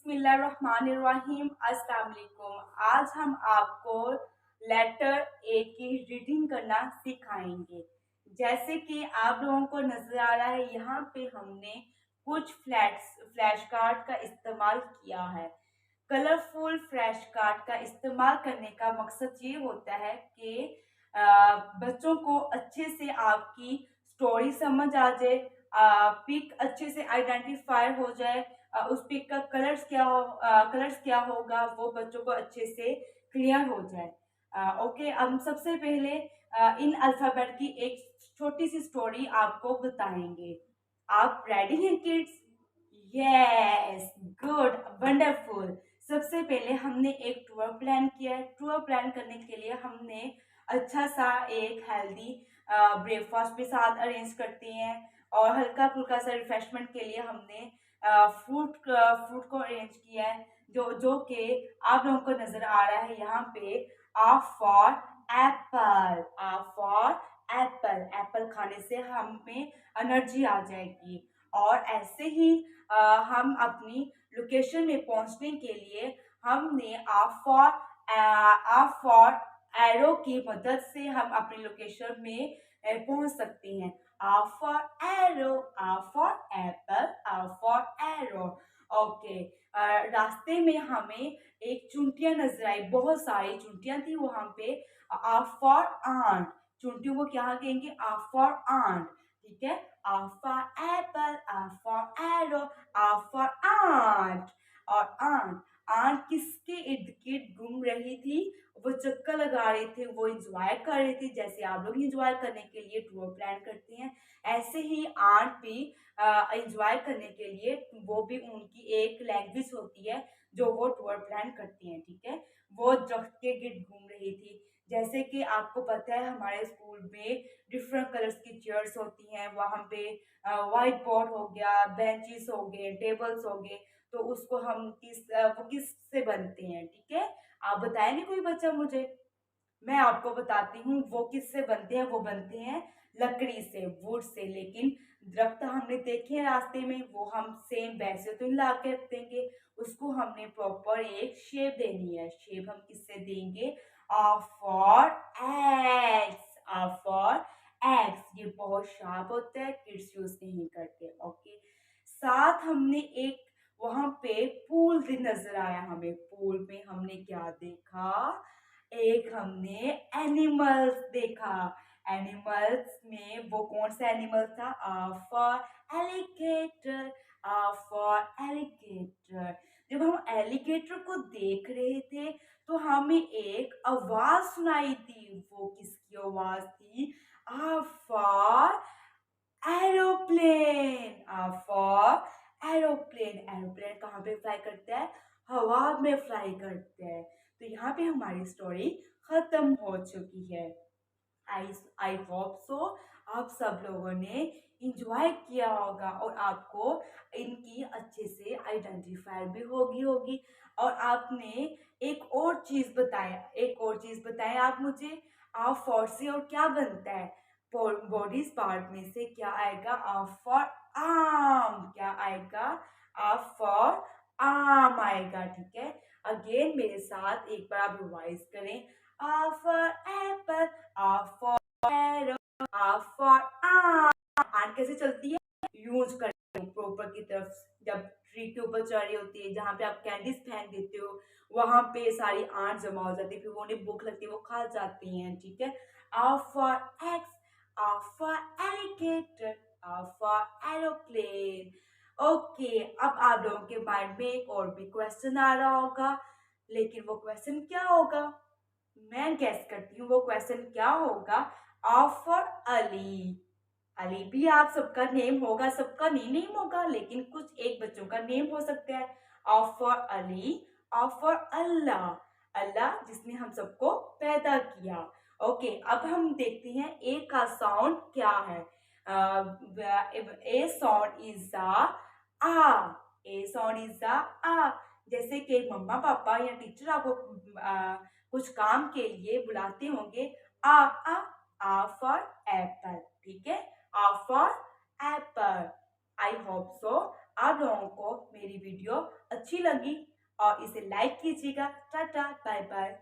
बिस्मिल्लाहिर्रहमानिर्रहीम। अस्सलाम वालेकुम। आज हम आपको लेटर ए की रीडिंग करना सिखाएंगे। जैसे कि आप लोगों को नजर आ रहा है, यहाँ पे हमने कुछ फ्लैश कार्ड का इस्तेमाल किया है। कलरफुल फ्लैश कार्ड का इस्तेमाल करने का मकसद ये होता है कि बच्चों को अच्छे से आपकी स्टोरी समझ आ जाए, पिक अच्छे से आइडेंटिफाई हो जाए, उस पिक का कलर्स क्या होगा वो बच्चों को अच्छे से क्लियर हो जाए। ओके, हम सबसे पहले इन अल्फाबेट की एक छोटी सी स्टोरी आपको बताएंगे। आप रेडी हैं किड्स? Yes, good, wonderful. सबसे पहले हमने एक टूर प्लान किया है। टूर प्लान करने के लिए हमने अच्छा सा एक हेल्दी ब्रेकफास्ट के साथ अरेंज करते हैं, और हल्का फुल्का सा रिफ्रेशमेंट के लिए हमने फ्रूट को अरेंज किया है, जो कि आप लोगों को नजर आ रहा है यहाँ पे। आ फॉर एप्पल, आ फॉर एप्पल। एप्पल खाने से हमें एनर्जी आ जाएगी। और ऐसे ही हम अपनी लोकेशन में पहुंचने के लिए हमने आ फॉर एरो की मदद से हम अपनी लोकेशन में पहुंच सकते हैं। A for arrow, A for apple, A for arrow। Okay, रास्ते में हमें एक चुनटियां नजर आई, बहुत सारी चुनटियां थी वहां पे। A for ant, चुनटियों को क्या कहेंगे? A for ant, ठीक है। A for apple, A for arrow, A for ant। और आंट किसके इर्द गिर्द घूम रही थी? वो चक्कर लगा रहे थे, वो इंजॉय कर रहे थे, जैसे आप लोग इंजॉय करने के लिए टूर प्लान करते हैं। ऐसे ही आंट भी इंजॉय करने के लिए, वो भी उनकी एक लैंग्वेज होती है जो वो टूर प्लान करती हैं, ठीक है। वो दरख्त के गिर्द घूम रही थी। जैसे कि आपको पता है हमारे स्कूल में डिफरेंट कलर्स की चेयर्स होती हैं, वहां पे व्हाइट बोर्ड हो गया, बेंचेस हो गए, टेबल्स हो गए। तो उसको हम वो किस से बनते हैं, ठीक है। आप बताएंगे कोई बच्चा मुझे? मैं आपको बताती हूँ वो किससे बनते हैं। वो बनते हैं लकड़ी से, वुड से। लेकिन दरख्त हमने देखे हैं रास्ते में, वो हम सेम वैसे तो नहीं ला के रख देंगे, उसको हमने प्रॉपर एक शेप देनी है। शेप हम किससे देंगे? For eggs, for eggs. ये बहुत शार्प होता है, किड्स यूज नहीं करते। ओके, साथ हमने एक वहां पे पूल भी नजर आया हमें। पूल में हमने क्या देखा? एक हमने एनिमल्स देखा। एनिमल्स में वो कौन सा एनिमल था? For alligator, for alligator. जब हम एलिगेटर को देख रहे थे तो हमें एक आवाज सुनाई दी। वो किसकी आवाज थी? For aeroplane, for aeroplane. Aeroplane कहाँ पे फ्लाई करता है? हवा में फ्लाई करता है। तो यहाँ पे हमारी स्टोरी खत्म हो चुकी है। आई आई होप सो आप सब लोगों ने इंजॉय किया होगा, और आपको इनकी अच्छे से आइडेंटिफाई भी होगी। और आपने एक और चीज बताया, आप मुझे। आप फॉर से और क्या बनता है? बॉडीज पार्ट में से क्या आएगा? आप फॉर आर्म, क्या आएगा? आप फॉर आर्म आएगा, ठीक है। अगेन मेरे साथ एक बार आप रिवाइज करें। A for apple, A for arrow, A for ant। ant कैसे चलती है? यूज करते हो प्रॉपर की तरफ। जब ट्री के ऊपर चढ़ रही होती है, जहाँ पे आप कैंडीज फेंक देते हो, वहां पे सारी आंट जमा हो जाती है, फिर वो उन्हें भूख लगती है, वो खा जाती हैं, ठीक है। A for eggs, A for alligator, A for aeroplane। Okay, अब आप लोगों के माइंड में एक और भी क्वेश्चन आ रहा होगा, लेकिन वो क्वेश्चन क्या होगा? मैं गैस करती हूँ वो क्वेश्चन क्या होगा। फॉर अली। अली भी आप सबका नेम होगा, सबका नहीं नेम होगा, लेकिन कुछ एक बच्चों का नेम हो सकता है। फॉर अली, फॉर अल्लाह। अल्लाह जिसने हम सबको पैदा किया। ओके, अब हम देखते हैं ए का साउंड क्या है। ए साउंड इज आ। ए साउंड इज आ। जैसे कि मम्मा पापा या टीचर आपको कुछ काम के लिए बुलाते होंगे। आ फॉर एप्पल, ठीक है। आ for apple. I hope so आप लोगों को मेरी वीडियो अच्छी लगी और इसे लाइक कीजिएगा। Tata bye bye.